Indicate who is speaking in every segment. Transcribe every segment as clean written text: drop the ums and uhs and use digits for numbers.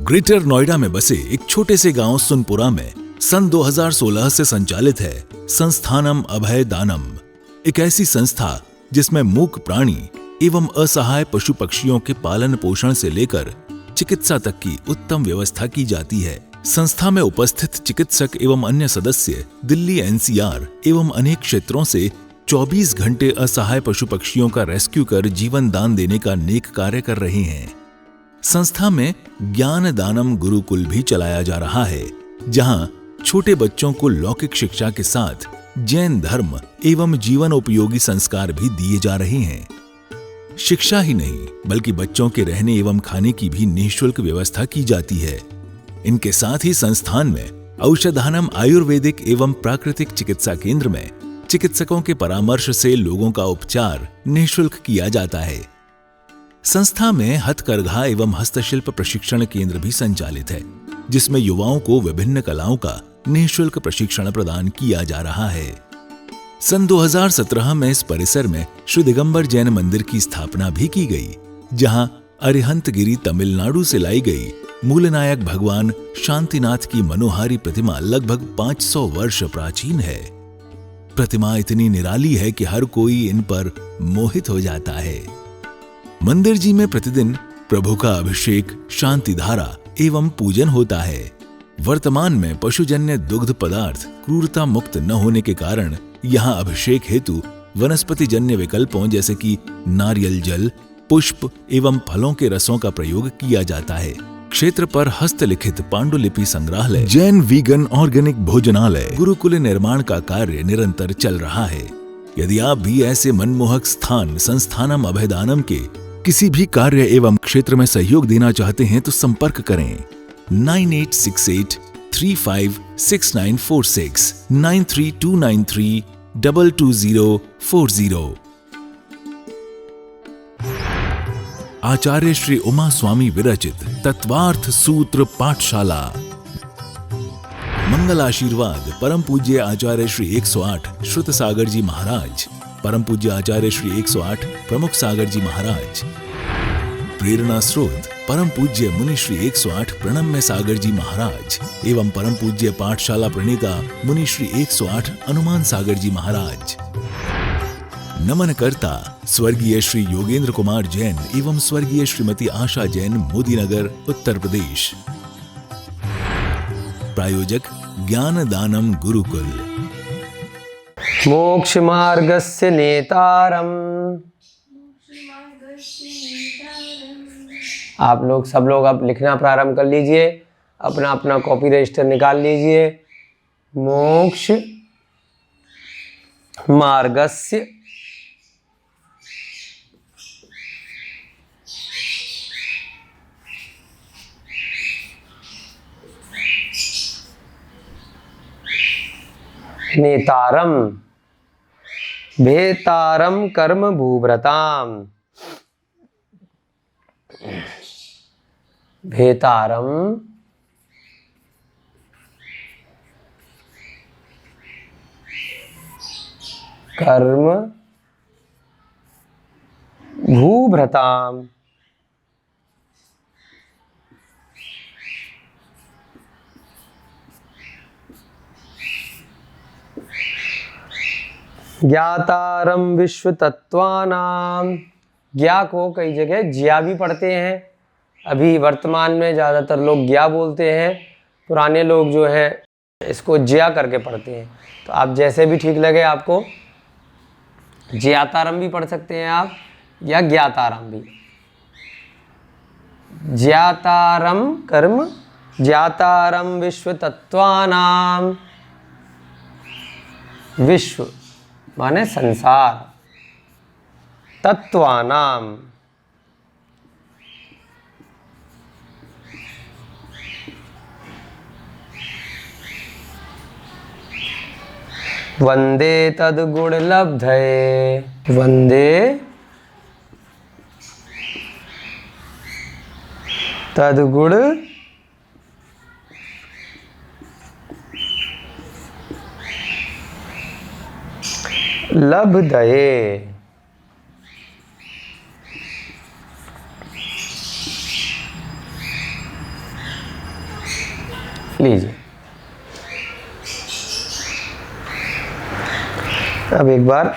Speaker 1: Greater Noida में बसे एक छोटे से गांव सुनपुरा में सन 2016 से संचालित है संस्थानम अभय दानम, एक ऐसी संस्था जिसमें मूक प्राणी एवं असहाय पशु पक्षियों के पालन पोषण से लेकर चिकित्सा तक की उत्तम व्यवस्था की जाती है। संस्था में उपस्थित चिकित्सक एवं अन्य सदस्य दिल्ली एनसीआर एवं अनेक क्षेत्रों से 24 घंटे असहाय पशु पक्षियों का रेस्क्यू कर जीवन दान देने का नेक कार्य कर रहे हैं। संस्था में ज्ञान दानम गुरुकुल भी चलाया जा रहा है, जहां छोटे बच्चों को लौकिक शिक्षा के साथ जैन धर्म एवं जीवन उपयोगी संस्कार भी दिए जा रहे हैं। शिक्षा ही नहीं बल्कि बच्चों के रहने एवं खाने की भी निःशुल्क व्यवस्था की जाती है। इनके साथ ही संस्थान में औषधानम आयुर्वेदिक एवं प्राकृतिक चिकित्सा केंद्र में चिकित्सकों के परामर्श से लोगों का उपचार निःशुल्क किया जाता है। संस्था में हथकरघा एवं हस्तशिल्प प्रशिक्षण केंद्र भी संचालित है, जिसमें युवाओं को विभिन्न कलाओं का निःशुल्क प्रशिक्षण प्रदान किया जा रहा है। सन 2017 में इस परिसर में श्री दिगंबर जैन मंदिर की स्थापना भी की गई, जहां अरिहंतगिरी तमिलनाडु से लाई गई मूलनायक भगवान शांतिनाथ की मनोहारी प्रतिमा लगभग 500 वर्ष प्राचीन है। प्रतिमा इतनी निराली है कि हर कोई इन पर मोहित हो जाता है। मंदिर जी में प्रतिदिन प्रभु का अभिषेक, शांति धारा एवं पूजन होता है। वर्तमान में पशुजन्य दुग्ध पदार्थ क्रूरता मुक्त न होने के कारण यहाँ अभिषेक हेतु वनस्पति जन्य विकल्पों जैसे कि नारियल जल, पुष्प एवं फलों के रसों का प्रयोग किया जाता है। क्षेत्र पर हस्तलिखित पांडुलिपि संग्रहालय, जैन वीगन ऑर्गेनिक भोजनालय, गुरुकुल निर्माण का कार्य निरंतर चल रहा है। यदि आप भी ऐसे मनमोहक स्थान संस्थानम अभयदानम के किसी भी कार्य एवं क्षेत्र में सहयोग देना चाहते हैं तो संपर्क करें 9868356946 9329322040। आचार्य श्री उमा स्वामी विरचित तत्वार्थ सूत्र पाठशाला। मंगल आशीर्वाद परम पूज्य आचार्य श्री 108 श्रुत सागर जी महाराज, परम पूज्य आचार्य श्री 108 प्रमुख सागर जी महाराज। प्रेरणा स्रोत परम पूज्य मुनि श्री 108 प्रणम्य सागर जी महाराज एवं परम पूज्य पाठशाला प्रणीता मुनि श्री 108 अनुमान सागर जी महाराज। नमन करता स्वर्गीय श्री योगेंद्र कुमार जैन एवं स्वर्गीय श्रीमती आशा जैन, मोदीनगर, उत्तर प्रदेश। प्रायोजक ज्ञान दानम गुरुकुल।
Speaker 2: मोक्ष मार्गस्य नेतारम। आप लोग सब लोग अब लिखना प्रारंभ कर लीजिए, अपना अपना कॉपी रजिस्टर निकाल लीजिए। मोक्ष मार्गस्य नेतारम भेतारम कर्म भूभ्रताम। भेतारम कर्म भूभ्रताम। ज्ञातारम विश्व तत्वानाम। ज्ञा को कई जगह ज्या भी पढ़ते हैं। अभी वर्तमान में ज़्यादातर लोग ज्ञा बोलते हैं, पुराने लोग जो है इसको ज्या करके पढ़ते हैं। तो आप जैसे भी ठीक लगे आपको, ज्ञातारम भी पढ़ सकते हैं आप या ज्ञातारम भी। ज्ञातारम कर्म, ज्ञातारम विश्व तत्वानाम। विश्व माने संसार, तत्वानाम वंदे तद्गुण लब्धये। वंदे तद्गुण लब्धये। लीजिए। अब एक बार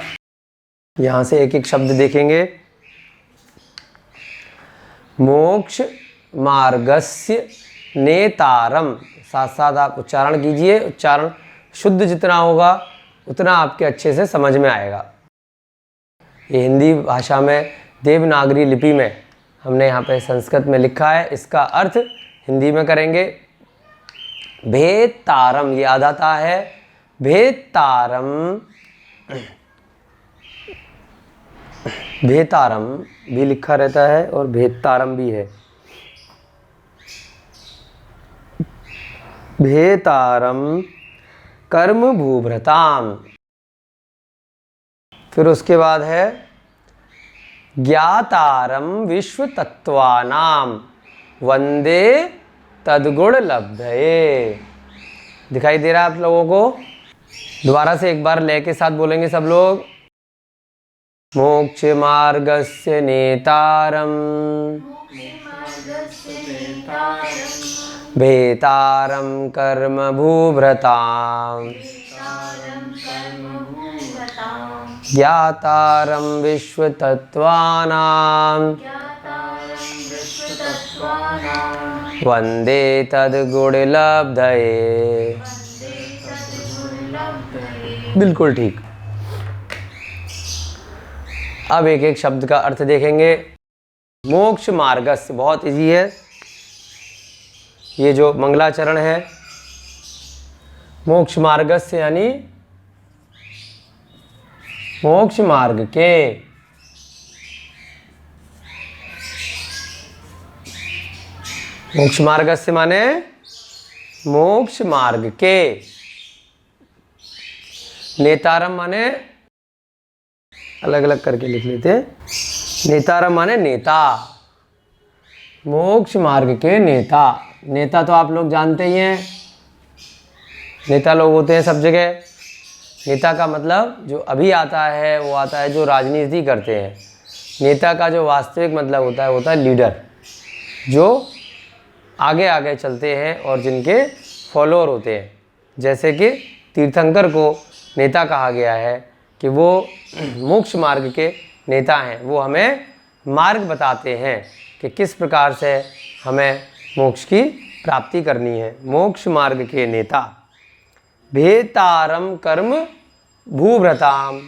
Speaker 2: यहाँ से एक एक शब्द देखेंगे। मोक्ष मार्गस्य नेतारम, साथ साथ आप उच्चारण कीजिए। उच्चारण शुद्ध जितना होगा उतना आपके अच्छे से समझ में आएगा। ये हिंदी भाषा में देवनागरी लिपि में हमने यहाँ पे संस्कृत में लिखा है, इसका अर्थ हिंदी में करेंगे। भेतारम, ये आधाता है। भेतारम, भेतारम भी लिखा रहता है और भेतारम भी है। भेतारम कर्म भूभृताम। फिर उसके बाद है ज्ञातारम विश्व तत्वानाम वंदे तद्गुण लब्धये। दिखाई दे रहा है आप लोगों को? दोबारा से एक बार लय के साथ बोलेंगे सब लोग। मोक्ष मार्गस्य नेतारम भेतारम कर्म भूभृताम ज्ञातारम विश्व तत्वानाम वंदे तद्गुण लब्धये। बिल्कुल ठीक। अब एक एक शब्द का अर्थ देखेंगे। मोक्ष मार्गस्य बहुत इजी है। ये जो मंगलाचरण है, मोक्ष मार्गस्य यानी मोक्ष मार्ग के। मोक्ष मार्गस्य माने मोक्ष मार्ग के। नेतारम माने अलग अलग करके लिख लेते हैं। नेतारम माने नेता, मोक्ष मार्ग के नेता। नेता तो आप लोग जानते ही हैं, नेता लोग होते हैं सब जगह। नेता का मतलब जो अभी आता है वो आता है जो राजनीति करते हैं। नेता का जो वास्तविक मतलब होता है लीडर, जो आगे आगे चलते हैं और जिनके फॉलोअर होते हैं। जैसे कि तीर्थंकर को नेता कहा गया है कि वो मोक्ष मार्ग के नेता हैं। वो हमें मार्ग बताते हैं कि किस प्रकार से हमें मोक्ष की प्राप्ति करनी है। मोक्ष मार्ग के नेता। भेतारम कर्म भूभृताम।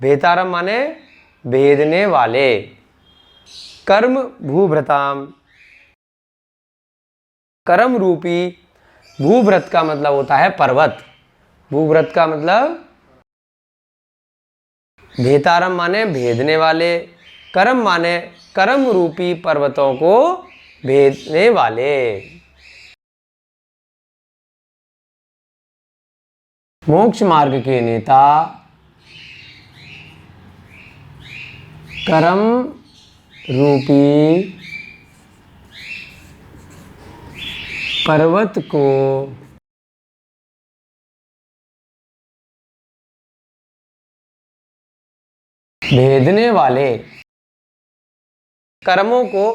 Speaker 2: भेतारम माने भेदने वाले। कर्म भूभृताम, कर्म रूपी। भूभृत का मतलब होता है पर्वत। भूभृत का मतलब, भेतारम माने भेदने वाले, कर्म माने कर्म रूपी पर्वतों को भेदने वाले। मोक्ष मार्ग के नेता कर्म रूपी पर्वत को भेदने वाले। कर्मों को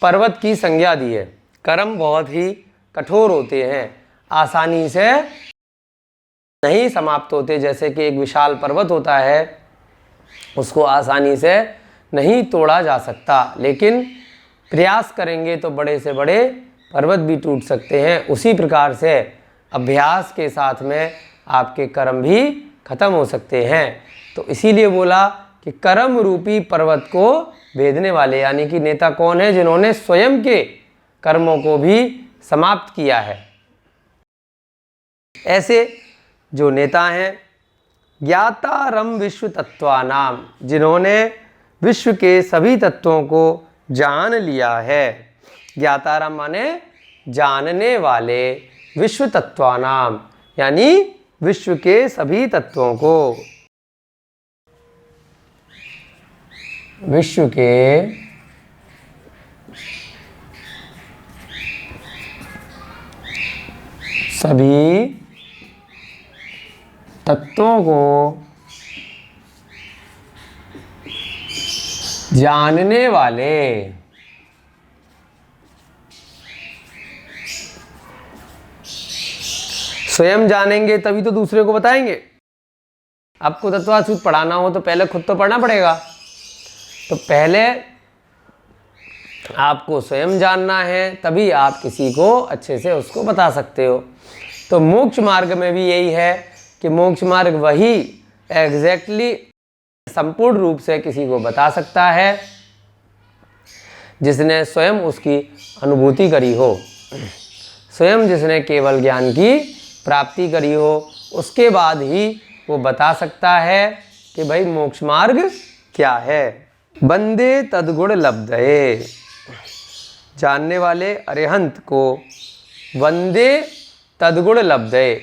Speaker 2: पर्वत की संज्ञा दी है। कर्म बहुत ही कठोर होते हैं, आसानी से नहीं समाप्त होते। जैसे कि एक विशाल पर्वत होता है, उसको आसानी से नहीं तोड़ा जा सकता, लेकिन प्रयास करेंगे तो बड़े से बड़े पर्वत भी टूट सकते हैं। उसी प्रकार से अभ्यास के साथ में आपके कर्म भी खत्म हो सकते हैं। तो इसीलिए बोला कि कर्म रूपी पर्वत को भेदने वाले, यानी कि नेता कौन है? जिन्होंने स्वयं के कर्मों को भी समाप्त किया है। ऐसे जो नेता हैं, ज्ञातारम विश्व तत्वानाम, जिन्होंने विश्व के सभी तत्वों को जान लिया है। ज्ञातारम माने जानने वाले, विश्व तत्वानाम यानी विश्व के सभी तत्वों को। विश्व के सभी तत्वों को जानने वाले। स्वयं जानेंगे तभी तो दूसरे को बताएंगे। आपको तत्वासूत्र पढ़ाना हो तो पहले खुद तो पढ़ना पड़ेगा। तो पहले आपको स्वयं जानना है, तभी आप किसी को अच्छे से उसको बता सकते हो। तो मोक्ष मार्ग में भी यही है कि मोक्ष मार्ग वही एग्जैक्टली संपूर्ण रूप से किसी को बता सकता है जिसने स्वयं उसकी अनुभूति करी हो, स्वयं जिसने केवल ज्ञान की प्राप्ति करी हो, उसके बाद ही वो बता सकता है कि भाई मोक्ष मार्ग क्या है। बंदे तद्गुण लब्धये, जानने वाले अरिहंत को वंदे तद्गुण लब्धये।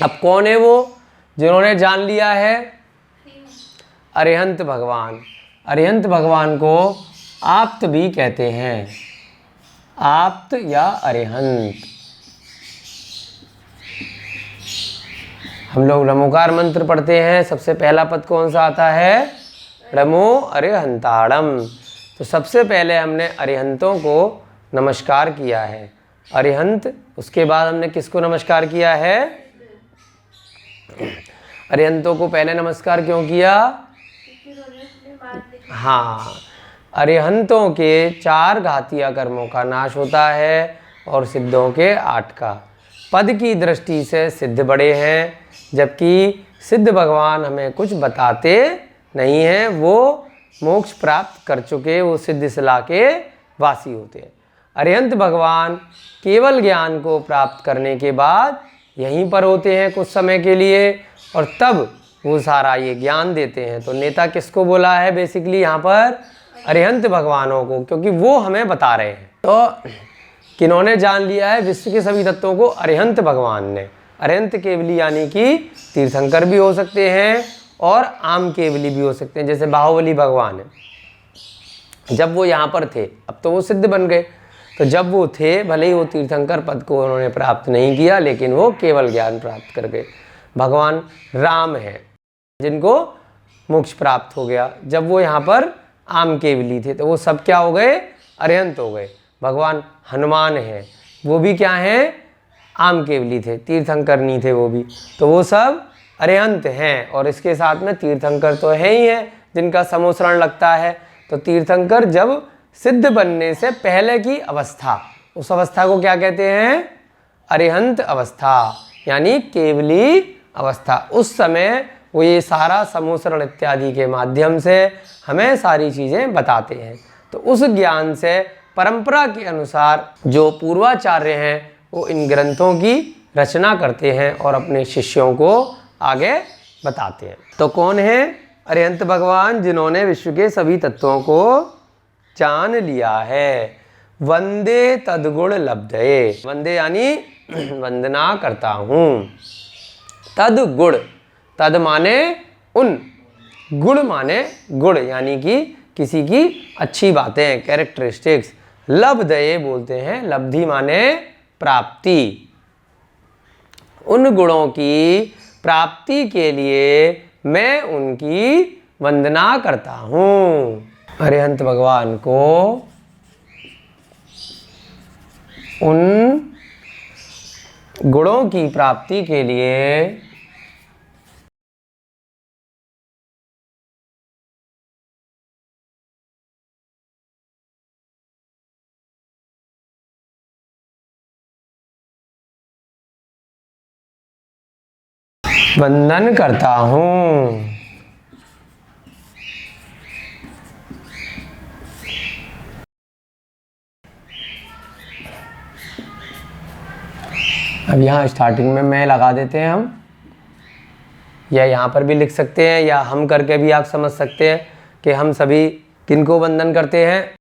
Speaker 2: अब कौन है वो जिन्होंने जान लिया है? अरिहंत भगवान। अरिहंत भगवान को आप्त भी कहते हैं, आप्त या अरिहंत। हम लोग नमोकार मंत्र पढ़ते हैं, सबसे पहला पद कौन सा आता है? नमो अरिहंताणम। तो सबसे पहले हमने अरिहंतों को नमस्कार किया है, अरिहंत। उसके बाद हमने किसको नमस्कार किया है? अरिहंतों को पहले नमस्कार क्यों किया? हाँ, अरिहंतों के 4 घातीय कर्मों का नाश होता है और सिद्धों के 8 का। पद की दृष्टि से सिद्ध बड़े हैं, जबकि सिद्ध भगवान हमें कुछ बताते नहीं हैं। वो मोक्ष प्राप्त कर चुके, वो सिद्ध सिला के वासी होते हैं। अरिहंत भगवान केवल ज्ञान को प्राप्त करने के बाद यहीं पर होते हैं कुछ समय के लिए, और तब वो सारा ये ज्ञान देते हैं। तो नेता किसको बोला है बेसिकली यहाँ पर? अरिहंत भगवानों को, क्योंकि वो हमें बता रहे हैं। तो किन्होंने जान लिया है विश्व के सभी तत्वों को? अरिहंत भगवान ने। अरिहंत केवली यानी कि तीर्थंकर भी हो सकते हैं और आम केवली भी हो सकते हैं, जैसे बाहुबली भगवान है। जब वो यहाँ पर थे, अब तो वो सिद्ध बन गए, तो जब वो थे भले ही वो तीर्थंकर पद को उन्होंने प्राप्त नहीं किया, लेकिन वो केवल ज्ञान प्राप्त कर गए। भगवान राम है जिनको मोक्ष प्राप्त हो गया, जब वो यहाँ पर आम केवली थे, तो वो सब क्या हो गए? अरिहंत हो गए। भगवान हनुमान है, वो भी क्या हैं? आम केवली थे, तीर्थंकर नहीं थे वो भी, तो वो सब अरिहंत हैं। और इसके साथ में तीर्थंकर तो है ही है जिनका समोसरण लगता है। तो तीर्थंकर जब सिद्ध बनने से पहले की अवस्था, उस अवस्था को क्या कहते हैं? अरिहंत अवस्था, यानी केवली अवस्था। उस समय वो ये सारा समोसरण इत्यादि के माध्यम से हमें सारी चीज़ें बताते हैं। तो उस ज्ञान से परंपरा के अनुसार जो पूर्वाचार्य हैं वो इन ग्रंथों की रचना करते हैं और अपने शिष्यों को आगे बताते हैं। तो कौन है? अरिहंत भगवान, जिन्होंने विश्व के सभी तत्वों को जान लिया है। वंदे तद्गुण लब्धये, वंदे यानी वंदना करता हूँ। तद्गुण, तद माने उन, गुण माने गुण, यानी कि किसी की अच्छी बातें, कैरेक्टरिस्टिक्स। लब्धये बोलते हैं, लब्धि माने प्राप्ति। उन गुणों की प्राप्ति के लिए मैं उनकी वंदना करता हूँ। अरिहंत भगवान को उन गुणों की प्राप्ति के लिए वंदन करता हूँ। अब यहाँ स्टार्टिंग में मैं लगा देते हैं हम, या यहाँ पर भी लिख सकते हैं, या हम करके भी आप समझ सकते हैं कि हम सभी किनको वंदन करते हैं?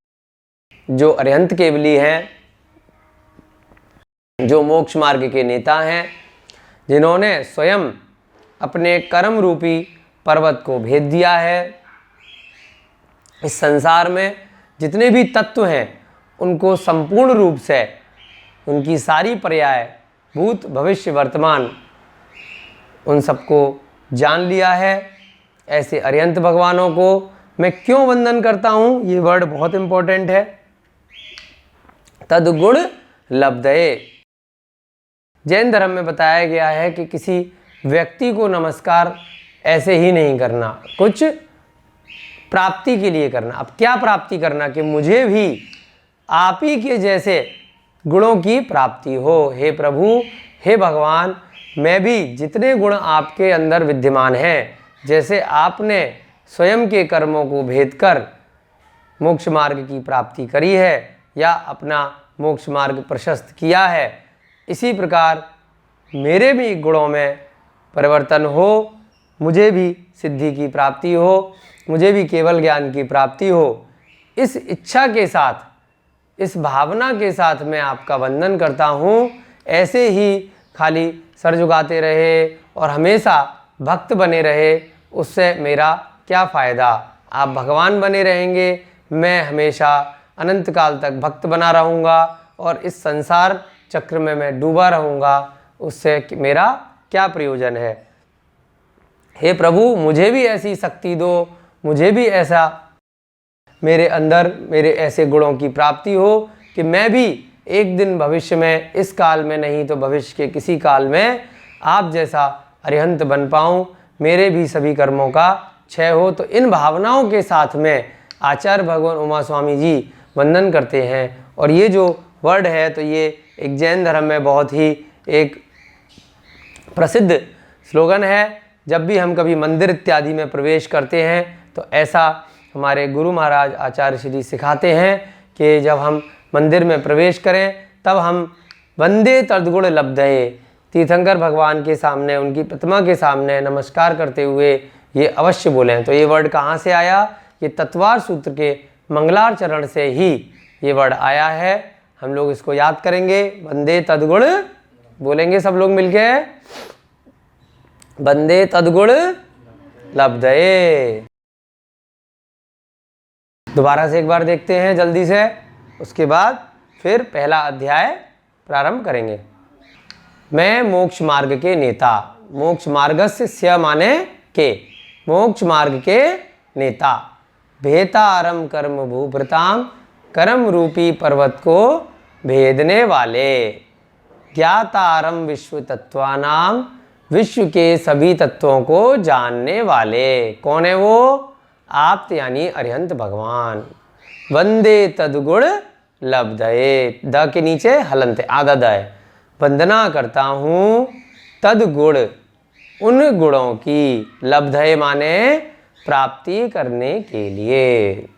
Speaker 2: जो अरिहंत केवली हैं, जो मोक्ष मार्ग के नेता हैं, जिन्होंने स्वयं अपने कर्म रूपी पर्वत को भेद दिया है। इस संसार में जितने भी तत्व हैं उनको संपूर्ण रूप से उनकी सारी पर्याय, भूत भविष्य वर्तमान, उन सबको जान लिया है। ऐसे अरिहंत भगवानों को मैं क्यों वंदन करता हूँ? ये वर्ड बहुत इंपॉर्टेंट है। तद्गुण लब्धये, जैन धर्म में बताया गया है कि किसी व्यक्ति को नमस्कार ऐसे ही नहीं करना, कुछ प्राप्ति के लिए करना। अब क्या प्राप्ति करना? कि मुझे भी आप ही के जैसे गुणों की प्राप्ति हो। हे प्रभु, हे भगवान, मैं भी जितने गुण आपके अंदर विद्यमान हैं, जैसे आपने स्वयं के कर्मों को भेद कर मोक्ष मार्ग की प्राप्ति करी है या अपना मोक्ष मार्ग प्रशस्त किया है, इसी प्रकार मेरे भी गुणों में परिवर्तन हो, मुझे भी सिद्धि की प्राप्ति हो, मुझे भी केवल ज्ञान की प्राप्ति हो। इस इच्छा के साथ, इस भावना के साथ मैं आपका वंदन करता हूँ। ऐसे ही खाली सर झुकाते रहे और हमेशा भक्त बने रहे, उससे मेरा क्या फ़ायदा? आप भगवान बने रहेंगे, मैं हमेशा अनंत काल तक भक्त बना रहूँगा और इस संसार चक्र में मैं डूबा रहूँगा, उससे मेरा क्या प्रयोजन है? हे प्रभु, मुझे भी ऐसी शक्ति दो, मुझे भी ऐसा मेरे अंदर मेरे ऐसे गुणों की प्राप्ति हो कि मैं भी एक दिन भविष्य में, इस काल में नहीं तो भविष्य के किसी काल में आप जैसा अरिहंत बन पाऊँ, मेरे भी सभी कर्मों का क्षय हो। तो इन भावनाओं के साथ में आचार्य भगवान उमा स्वामी जी वंदन करते हैं। और ये जो वर्ड है तो ये एक जैन धर्म में बहुत ही एक प्रसिद्ध स्लोगन है। जब भी हम कभी मंदिर इत्यादि में प्रवेश करते हैं तो ऐसा हमारे गुरु महाराज आचार्य श्री सिखाते हैं कि जब हम मंदिर में प्रवेश करें तब हम वंदे तद्गुण लब्धये, तीर्थंकर भगवान के सामने, उनकी प्रतिमा के सामने नमस्कार करते हुए ये अवश्य बोलें। तो ये वर्ड कहाँ से आया? ये तत्वार सूत्र के मंगलार चरण से ही ये वर्ड आया है। हम लोग इसको याद करेंगे। वंदे तद्गुण बोलेंगे सब लोग मिलके, वंदे तद्गुण लब्धये। दोबारा से एक बार देखते हैं जल्दी से, उसके बाद फिर पहला अध्याय प्रारंभ करेंगे। मैं मोक्ष मार्ग के नेता, मोक्ष मार्गस्य स्य माने के, मोक्ष मार्ग के नेता, भेतारम कर्म भूभृताम, कर्म रूपी पर्वत को भेदने वाले, ज्ञातारम विश्व तत्वानाम, विश्व के सभी तत्वों को जानने वाले। कौन है वो? आप यानी अरिहंत भगवान। वंदे तद्गुण लब्धये, द के नीचे हलंत आधा द है। वंदना करता हूँ तद्गुण, उन गुणों की, लब्धये माने प्राप्ति करने के लिए।